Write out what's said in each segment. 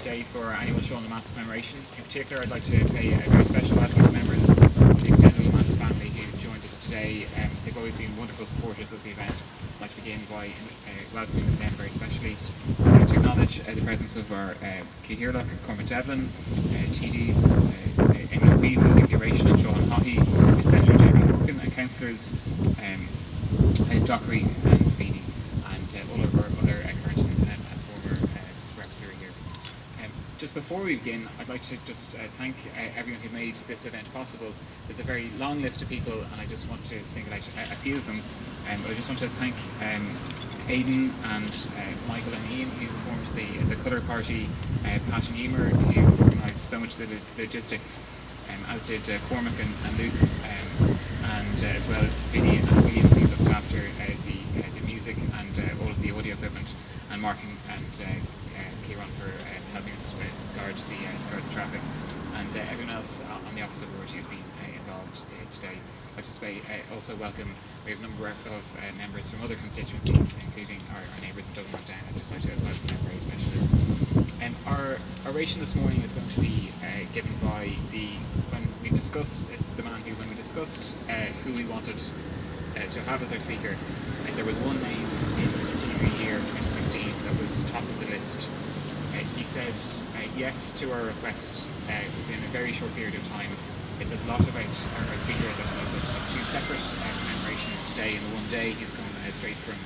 today for our annual Sean Lemass Commemoration. In particular, I'd like to pay a very special welcome to members of the extended Lemass family who joined us today. They've always been wonderful supporters of the event. I'd like to begin by welcoming them very especially to acknowledge the presence of our Cahirlock, Cormac Devlin, TDs, Éamon O'Cuív who will give the oration, and Sean Lemass, Senator Jamie Morgan, and councillors Dockery and Feeney, and all of our other current and former reps who are here. Just before we begin, I'd like to just thank everyone who made this event possible. There's a very long list of people, and I just want to single out a few of them. I just want to thank Aidan and Michael and Ian, who formed the Colour Party, Pat and Emer, who organised so much of the logistics, as did Cormac and Luke, and as well as Vinny and William, who looked after the music and all of the audio equipment, and Mark and Kieran for helping us guard the traffic, and everyone else on the Office of Ward who's been involved today. I'd like to say also welcome. We have a number of members from other constituencies, including our neighbours in Dublin Down. I'd just like to welcome them very especially. Our oration this morning is going to be given by when we discussed who we wanted to have as our speaker. There was one name in the centenary year 2016 that was top of the list. He said yes to our request within a very short period of time. It says a lot about our speaker that he's at two separate commemorations today in the one day. He's come straight from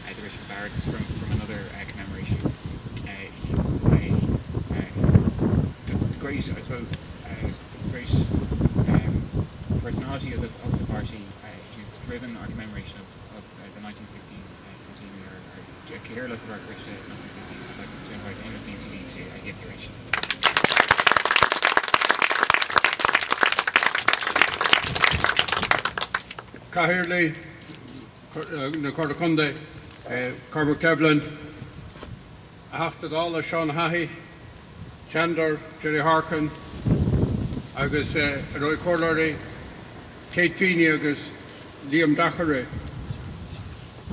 the Richmond Barracks from another commemoration. He's the great, I suppose, great personality of the party who's driven our commemoration of the 1916 centenary, or Cahirlock of our 1916. I'd like to invite Éamon O'Cuív TD to give the oration. Cahirley, na Cordaconde, Cormac Devlin, after all the Sean Hahi, Chandler, Jerry Harkin, agus Roy Corlary, Kate Feeney, agus Liam Dockery.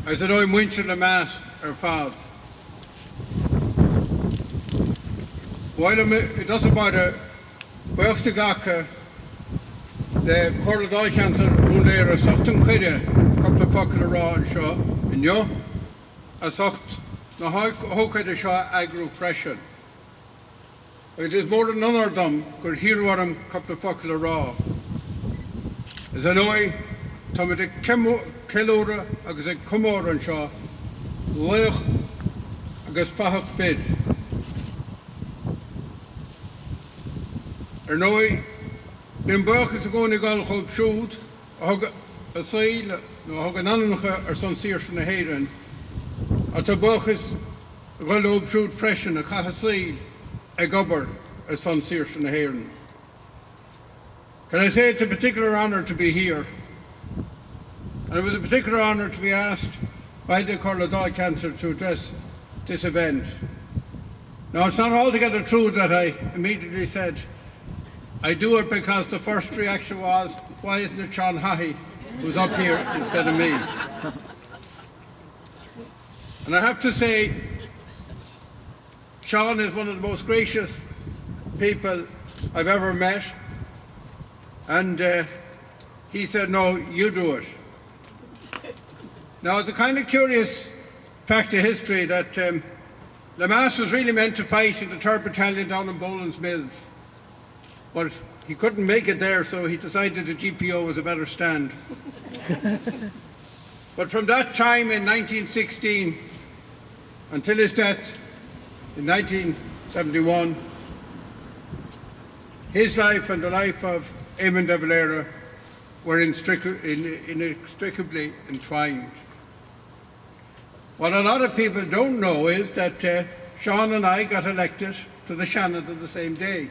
As an old winter Lemass fad. While it doesn't matter, Buachta Gacha, the Laoghaire Fianna Dún Laoghaire Sochtan Cuide, couple of pocket of raw and shaw, and yo, a socht, no hoka de shaw agro freshen. It is more than none of them could hear what I'm couple of pocket of raw. As an oi, Tommy de Kelora, agus a Comor and shaw, Lech, agus Pahak bed. Ernoi, Been Burke is going to go and shoot, a sail, no hog an anancha or some sears from the Hayden. At a Burke is going to shoot fresh in a cahasil, a gobber or some sears from the Hayden. Can I say it's a particular honour to be here? And it was a particular honour to be asked by the Laoghaire Fianna to address this event. Now, it's not altogether true that I immediately said, I do it because the first reaction was, why isn't it Sean Hahi who's up here instead of me? And I have to say, Sean is one of the most gracious people I've ever met. And he said, no, you do it. Now, it's a kind of curious fact of history that Lemass was really meant to fight in the 3rd Battalion down in Boland's Mills. But he couldn't make it there, so he decided the GPO was a better stand. But from that time in 1916 until his death in 1971, his life and the life of Éamon de Valera were inextricably entwined. What a lot of people don't know is that Sean and I got elected to the Shannon on the same day.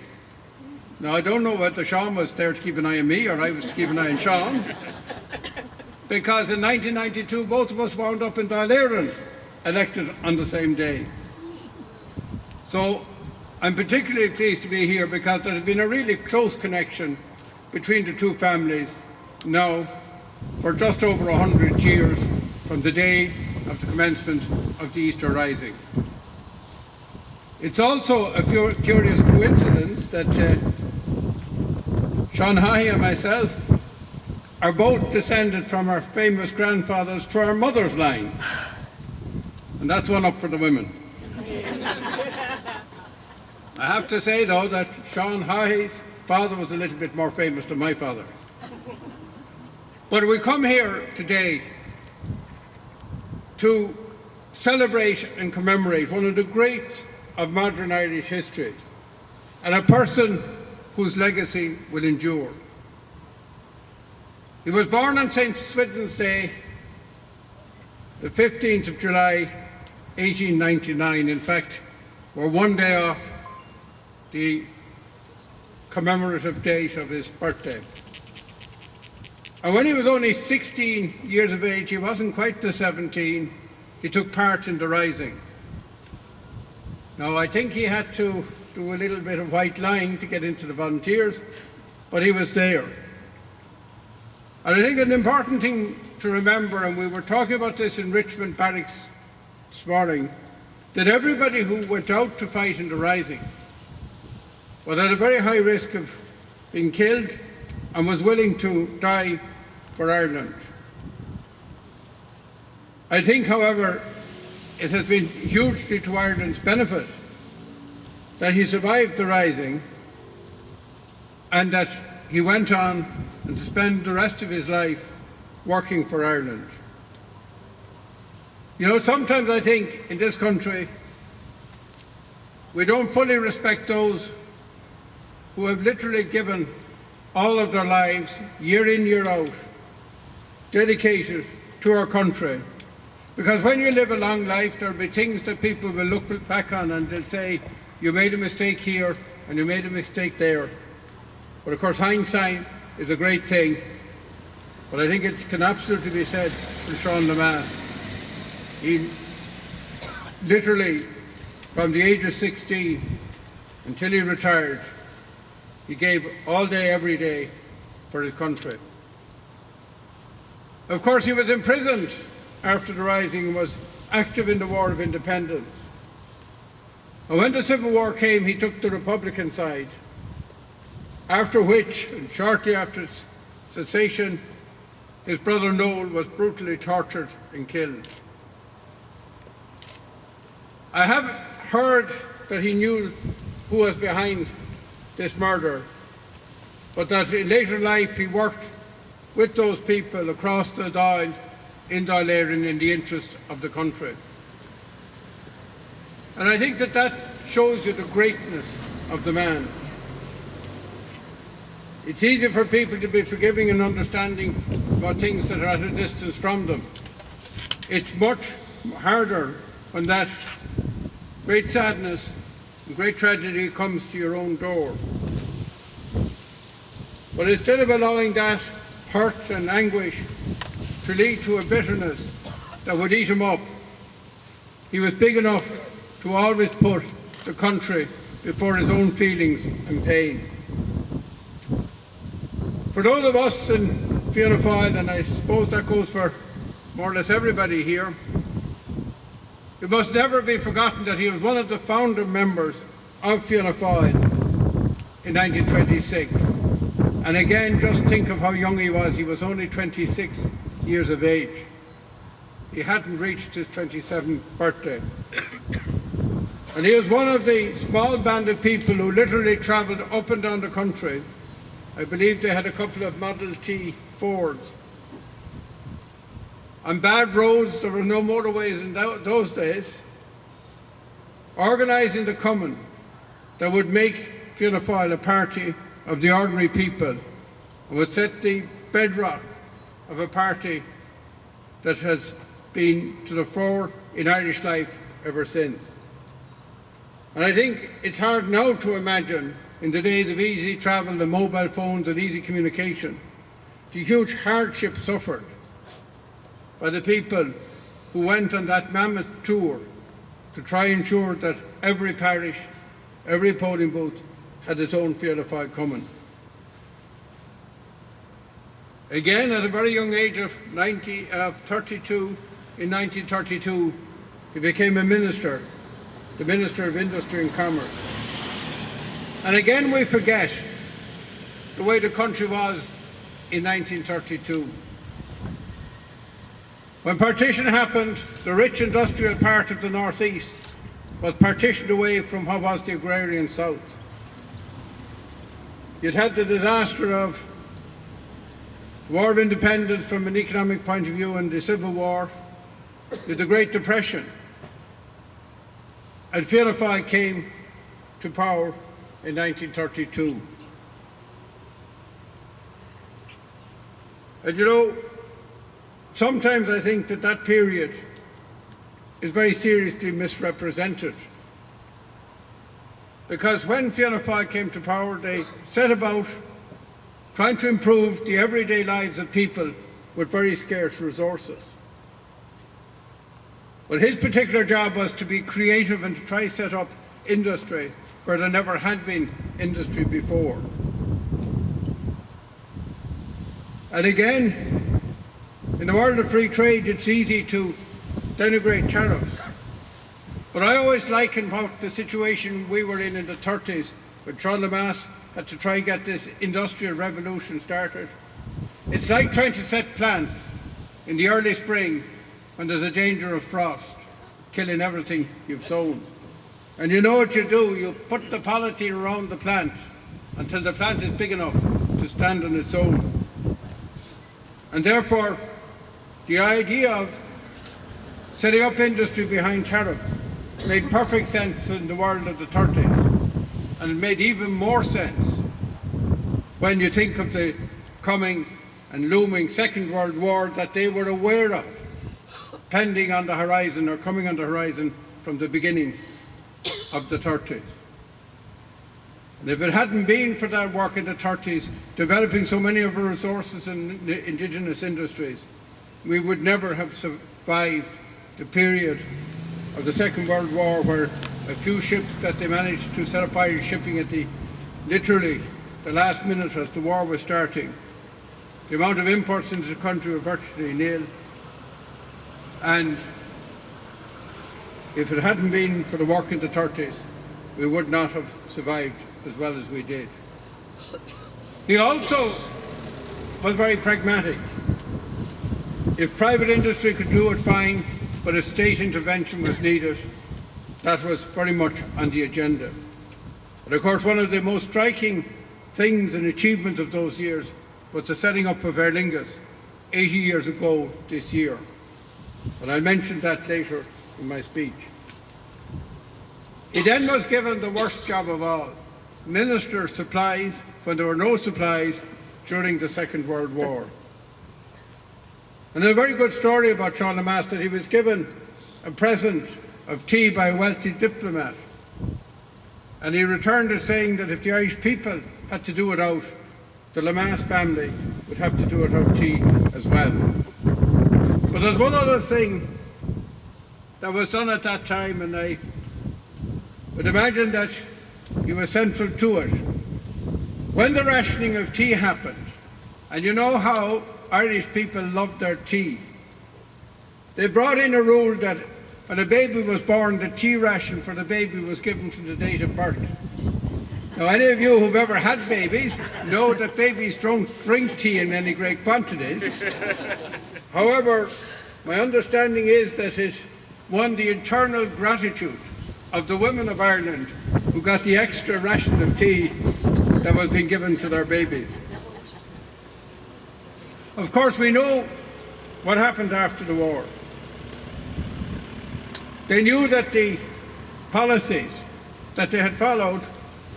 Now, I don't know whether Sean was there to keep an eye on me or I was to keep an eye on Sean, because in 1992 both of us wound up in Dún Laoghaire elected on the same day. So I'm particularly pleased to be here because there has been a really close connection between the two families now for just over 100 years from the day of the commencement of the Easter Rising. It's also a curious coincidence that Sean High and myself are both descended from our famous grandfathers through our mother's line. And that's one up for the women. I have to say, though, that Sean High's father was a little bit more famous than my father. But we come here today to celebrate and commemorate one of the greats of modern Irish history, and a person whose legacy will endure. He was born on St. Swithin's Day, the 15th of July, 1899. In fact, we're one day off the commemorative date of his birthday. And when he was only 16 years of age, he wasn't quite the 17, he took part in the Rising. Now, I think he had to do a little bit of white line to get into the volunteers, but he was there. And I think an important thing to remember, and we were talking about this in Richmond Barracks this morning, that everybody who went out to fight in the Rising was at a very high risk of being killed and was willing to die for Ireland. I think, however, it has been hugely to Ireland's benefit that he survived the Rising and that he went on and to spend the rest of his life working for Ireland. You know, sometimes I think in this country we don't fully respect those who have literally given all of their lives, year in, year out, dedicated to our country. Because when you live a long life, there will be things that people will look back on and they'll say, you made a mistake here and you made a mistake there. But of course, hindsight is a great thing. But I think it can absolutely be said for Sean Lemass. He literally, from the age of 16 until he retired, he gave all day, every day for his country. Of course, he was imprisoned after the Rising and was active in the War of Independence. And when the Civil War came, he took the Republican side, after which, and shortly after its cessation, his brother Noel was brutally tortured and killed. I have heard that he knew who was behind this murder, but that in later life he worked with those people across the Dáil, in Dún Laoghaire, and in the interest of the country. And I think that that shows you the greatness of the man. It's easy for people to be forgiving and understanding about things that are at a distance from them. It's much harder when that great sadness and great tragedy comes to your own door. But instead of allowing that hurt and anguish to lead to a bitterness that would eat him up, he was big enough to always put the country before his own feelings and pain. For those of us in Fianna Fáil, and I suppose that goes for more or less everybody here, it must never be forgotten that he was one of the founder members of Fianna Fáil in 1926. And again, just think of how young he was. He was only 26 years of age. He hadn't reached his 27th birthday. And he was one of the small band of people who literally travelled up and down the country. I believe they had a couple of Model T Fords. On bad roads, there were no motorways in those days, organising the common that would make Fianna Fáil a party of the ordinary people and would set the bedrock of a party that has been to the fore in Irish life ever since. And I think it's hard now to imagine, in the days of easy travel and mobile phones and easy communication, the huge hardship suffered by the people who went on that mammoth tour to try and ensure that every parish, every polling booth had its own Fianna Fáil common. Again, at a very young age of 32, in 1932, he became a minister the Minister of Industry and Commerce. And again we forget the way the country was in 1932. When partition happened, the rich industrial part of the North East was partitioned away from what was the agrarian South. You'd had the disaster of the War of Independence from an economic point of view and the Civil War, with the Great Depression. And Fianna Fáil came to power in 1932. And you know, sometimes I think that that period is very seriously misrepresented. Because when Fianna Fáil came to power, they set about trying to improve the everyday lives of people with very scarce resources. But his particular job was to be creative and to try set up industry where there never had been industry before. And again, in the world of free trade, it's easy to denigrate tariffs. But I always liken what the situation we were in the 30s, when Sean Lemass had to try and get this industrial revolution started. It's like trying to set plants in the early spring when there's a danger of frost, killing everything you've sown. And you know what you do, you put the polythene around the plant until the plant is big enough to stand on its own. And therefore, the idea of setting up industry behind tariffs made perfect sense in the world of the 30s. And it made even more sense when you think of the coming and looming Second World War that they were aware of, pending on the horizon or coming on the horizon from the beginning of the 30s. And if it hadn't been for that work in the 30s, developing so many of our resources in indigenous industries, we would never have survived the period of the Second World War, where a few ships that they managed to set up Irish shipping at literally the last minute as the war was starting. The amount of imports into the country were virtually nil. And if it hadn't been for the work in the 30s, we would not have survived as well as we did. He also was very pragmatic. If private industry could do it, fine, but if state intervention was needed, that was very much on the agenda. But of course, one of the most striking things and achievements of those years was the setting up of Aer Lingus 80 years ago this year. But I'll mention that later in my speech. He then was given the worst job of all, Minister of Supplies, when there were no supplies during the Second World War. And a very good story about Sean Lemass, that he was given a present of tea by a wealthy diplomat. And he returned it saying that if the Irish people had to do without, the Lemass family would have to do without tea as well. But there's one other thing that was done at that time, and I would imagine that he was central to it. When the rationing of tea happened, and you know how Irish people loved their tea, they brought in a rule that when a baby was born, the tea ration for the baby was given from the date of birth. Now, any of you who've ever had babies know that babies don't drink tea in any great quantities. However, my understanding is that it won the eternal gratitude of the women of Ireland who got the extra ration of tea that was being given to their babies. Of course, we know what happened after the war. They knew that the policies that they had followed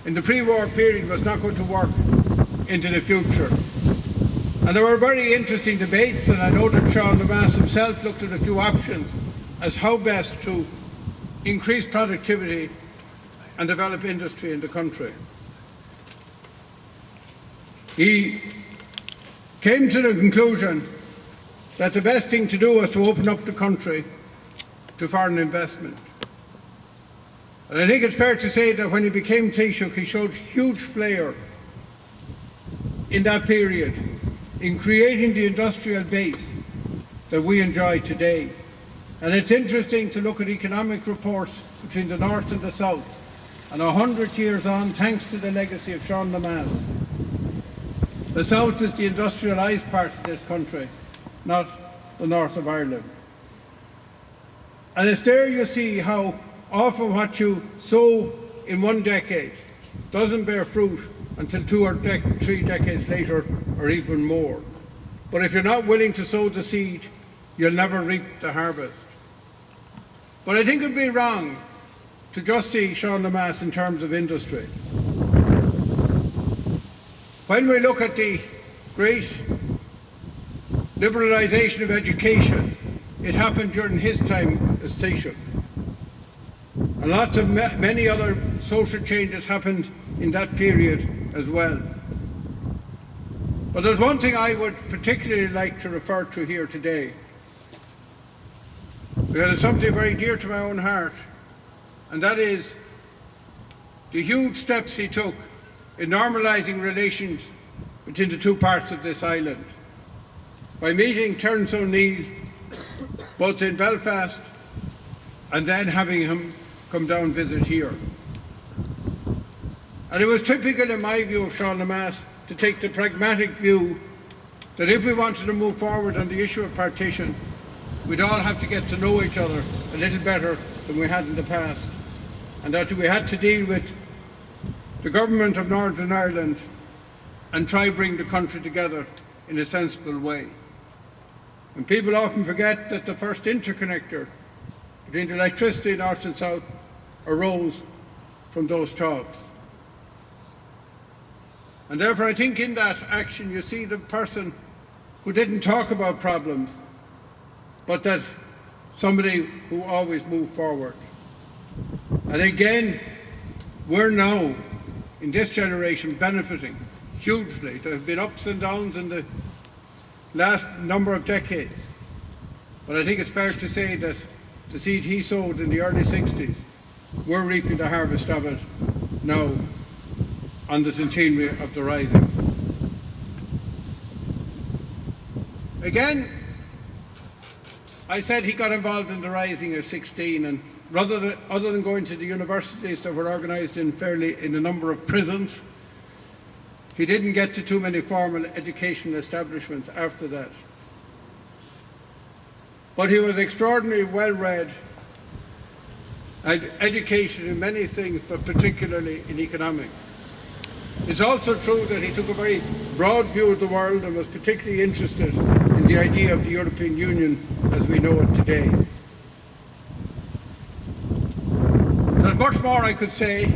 in the pre-war period was not going to work into the future. And there were very interesting debates, and I know that Sean Lemass himself looked at a few options as how best to increase productivity and develop industry in the country. He came to the conclusion that the best thing to do was to open up the country to foreign investment. And I think it's fair to say that when he became Taoiseach, he showed huge flair in that period in creating the industrial base that we enjoy today. And it's interesting to look at economic reports between the North and the South, and 100 years on, thanks to the legacy of Sean Lemass. The South is the industrialised part of this country, not the North of Ireland. And it's there you see how often what you sow in one decade doesn't bear fruit until 2 or 3 decades later, or even more. But if you're not willing to sow the seed, you'll never reap the harvest. But I think it would be wrong to just see Sean Lemass in terms of industry. When we look at the great liberalisation of education, it happened during his time as Taoiseach. And lots of many other social changes happened in that period as well. But there's one thing I would particularly like to refer to here today, because it's something very dear to my own heart, and that is the huge steps he took in normalising relations between the two parts of this island by meeting Terence O'Neill both in Belfast and then having him come down visit here. And it was typical, in my view, of Sean Lemass to take the pragmatic view that if we wanted to move forward on the issue of partition, we'd all have to get to know each other a little better than we had in the past, and that we had to deal with the government of Northern Ireland and try to bring the country together in a sensible way. And people often forget that the first interconnector between the electricity north and south arose from those talks. And therefore I think in that action you see the person who didn't talk about problems, but that somebody who always moved forward. And again, we're now, in this generation, benefiting hugely. There have been ups and downs in the last number of decades. But I think it's fair to say that the seed he sowed in the early 60s, we're reaping the harvest of it now on the centenary of the Rising. Again, I said he got involved in the Rising at 16, and other than going to the universities that were organised in a number of prisons, he didn't get to too many formal educational establishments after that. But he was extraordinarily well-read and educated in many things, but particularly in economics. It's also true that he took a very broad view of the world and was particularly interested in the idea of the European Union as we know it today. There's much more I could say,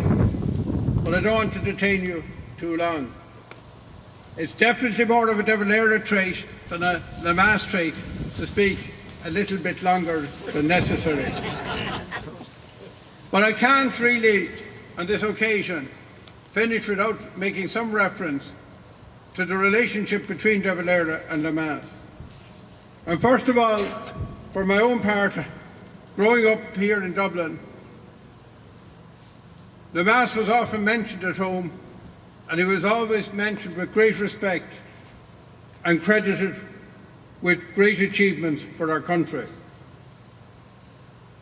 but I don't want to detain you too long. It's definitely more of a De Valera trait than a Lemass trait to speak a little bit longer than necessary. But I can't really, on this occasion, finish without making some reference to the relationship between De Valera and Lemass. And first of all, for my own part, growing up here in Dublin, Lemass was often mentioned at home, and he was always mentioned with great respect and credited with great achievements for our country.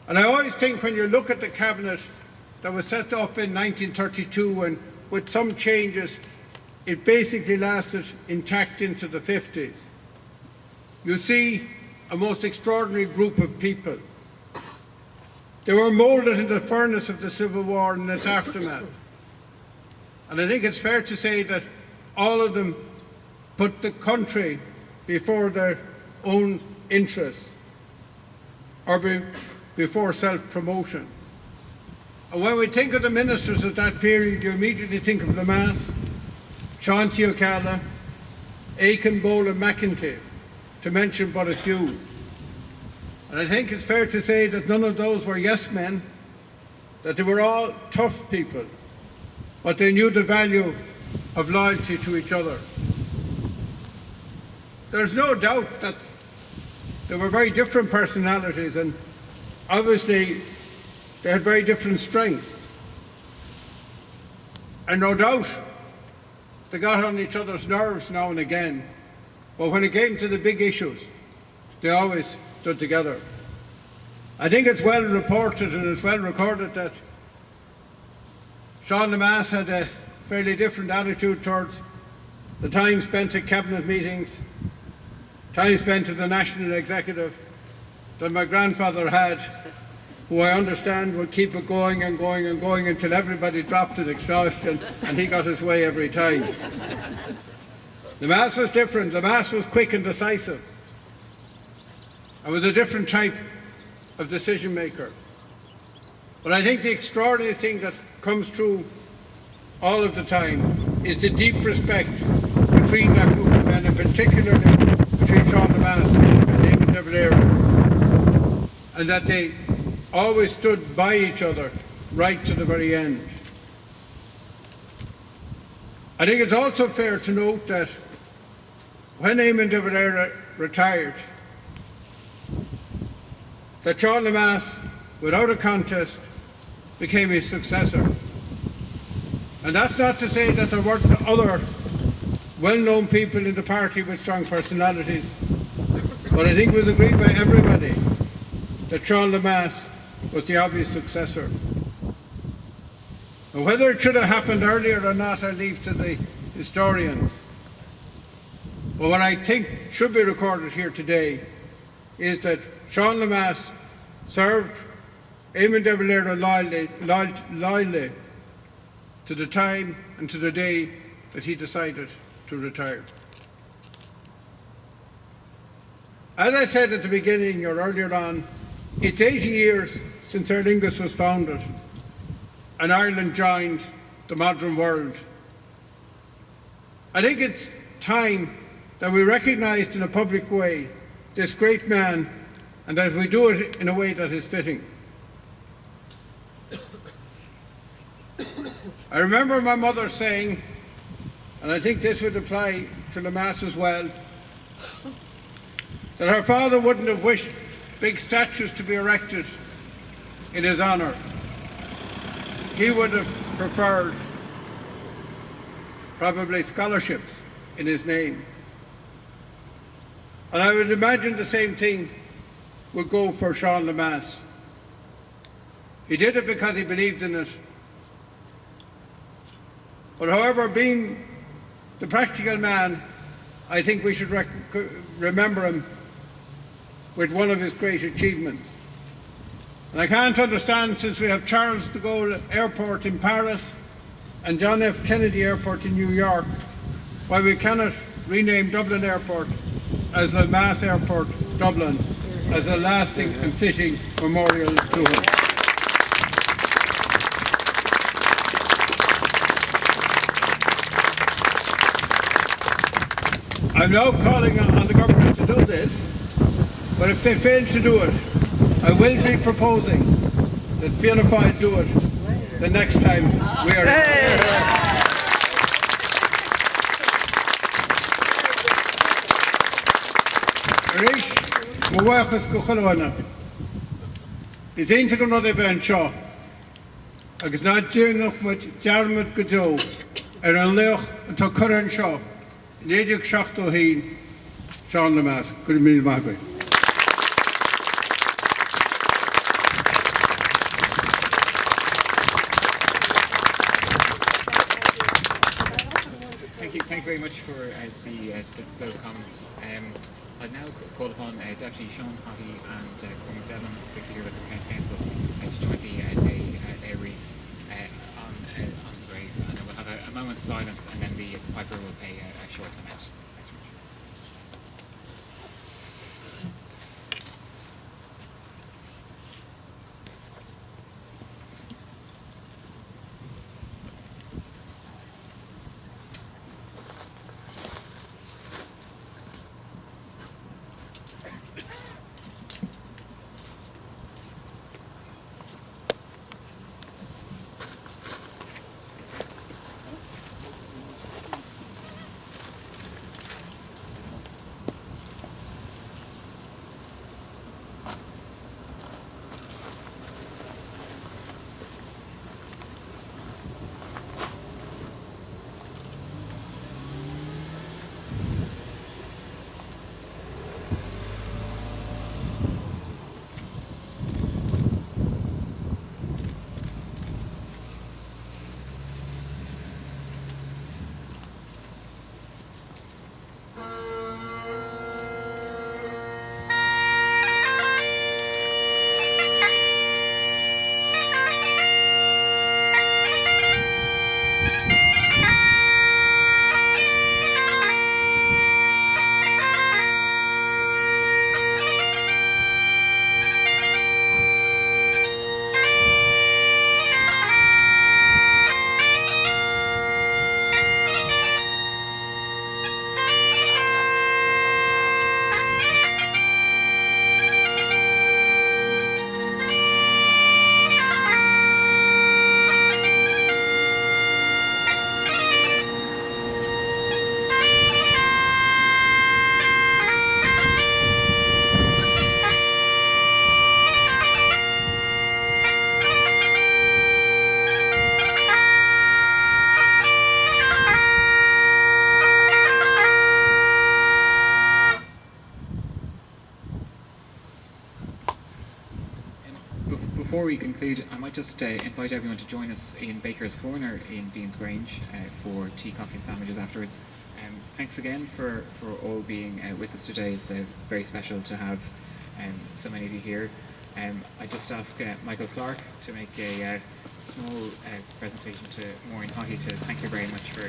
And I always think when you look at the cabinet that was set up in 1932, and with some changes, it basically lasted intact into the 50s. You see a most extraordinary group of people. They were moulded in the furnace of the Civil War and its aftermath. And I think it's fair to say that all of them put the country before their own interests or before self-promotion. And when we think of the ministers of that period, you immediately think of Lemass, Sean Lemass, Aiken, Boland, McEntee, to mention but a few. And I think it's fair to say that none of those were yes men, that they were all tough people, but they knew the value of loyalty to each other. There's no doubt that they were very different personalities, and obviously they had very different strengths. And no doubt they got on each other's nerves now and again, but when it came to the big issues, they always stood together. I think it's well reported and it's well recorded that Sean Lemass had a fairly different attitude towards the time spent at cabinet meetings, time spent at the national executive, that my grandfather had, who I understand would keep it going and going and going until everybody dropped at exhaustion and he got his way every time. Lemass was different. Lemass was quick and decisive. I was a different type of decision maker. But I think the extraordinary thing that comes through all of the time is the deep respect between that group of men, and particularly between Sean Lemass and Éamon O'Cuív, and that they always stood by each other right to the very end. I think it's also fair to note that when Éamon O'Cuív retired, that Sean Lemass, without a contest, became his successor. And that's not to say that there weren't other well-known people in the party with strong personalities, but I think it was agreed by everybody that Sean Lemass was the obvious successor. And whether it should have happened earlier or not, I leave to the historians. But what I think should be recorded here today is that Sean Lemass served Éamon O'Cuív loyally to the time and to the day that he decided to retire. As I said at the beginning or earlier on, it's 80 years since Aer Lingus was founded and Ireland joined the modern world. I think it's time that we recognised in a public way this great man, and that we do it in a way that is fitting. I remember my mother saying, and I think this would apply to Lemass as well, that her father wouldn't have wished big statues to be erected in his honour. He would have preferred probably scholarships in his name. And I would imagine the same thing would go for Sean Lemass. He did it because he believed in it. But however, being the practical man, I think we should remember him with one of his great achievements. And I can't understand, since we have Charles de Gaulle Airport in Paris and John F. Kennedy Airport in New York, why we cannot rename Dublin Airport as Lemass Airport, Dublin, as a lasting and fitting memorial to him. I'm now calling on the government to do this, but if they fail to do it, I will be proposing that Fianna Fáil do it the next time we are here. Mawachas go chulwana. Is einta go rud ben seo, agus ná déanach muid dearmad go dó ar an leoch atá cuireann seo, néideag seachtó haoin, Sean Lemass. Good evening, Margaret. Thank you very much for those comments. I now call upon Deputy Sean Haughey and Cormac Devlin, the leader of the County Council, to jointly lay a wreath on the grave, and then we'll have a moment's silence, and then the Piper will pay a short amount. Thanks very much. we conclude, I might just invite everyone to join us in Baker's Corner in Dean's Grange for tea, coffee and sandwiches afterwards. Thanks again for all being with us today. It's very special to have so many of you here. I just ask Michael Clark to make a small presentation to Maureen Haughey to thank you very much for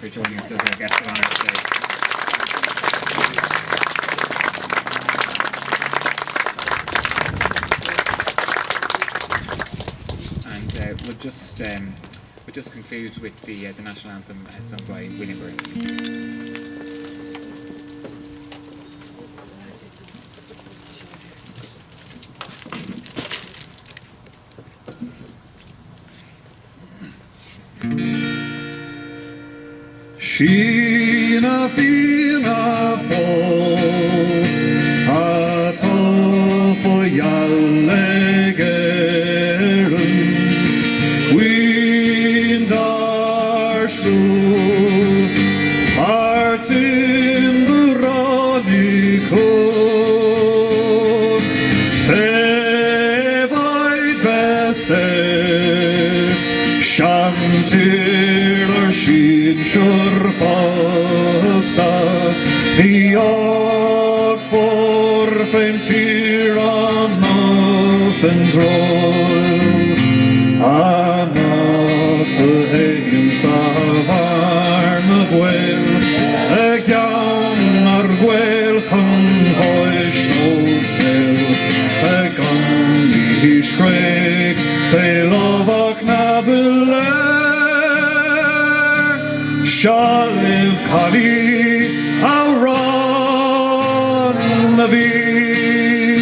joining us as our guest of honour today. And we'll just conclude with the national anthem sung by William Byrne. Fianna Fianna Fáil atá foial legéireann Queen Darslú Martin the Radico Fevite Besser Shantir Shin Shurfasta Niog for Fentir on nothing droll Anot the Hagens of Arnavwell A gown ar gwell Convoish no sell A gun Ish Craig They love Aknabele Shaliv Kali Auron Navi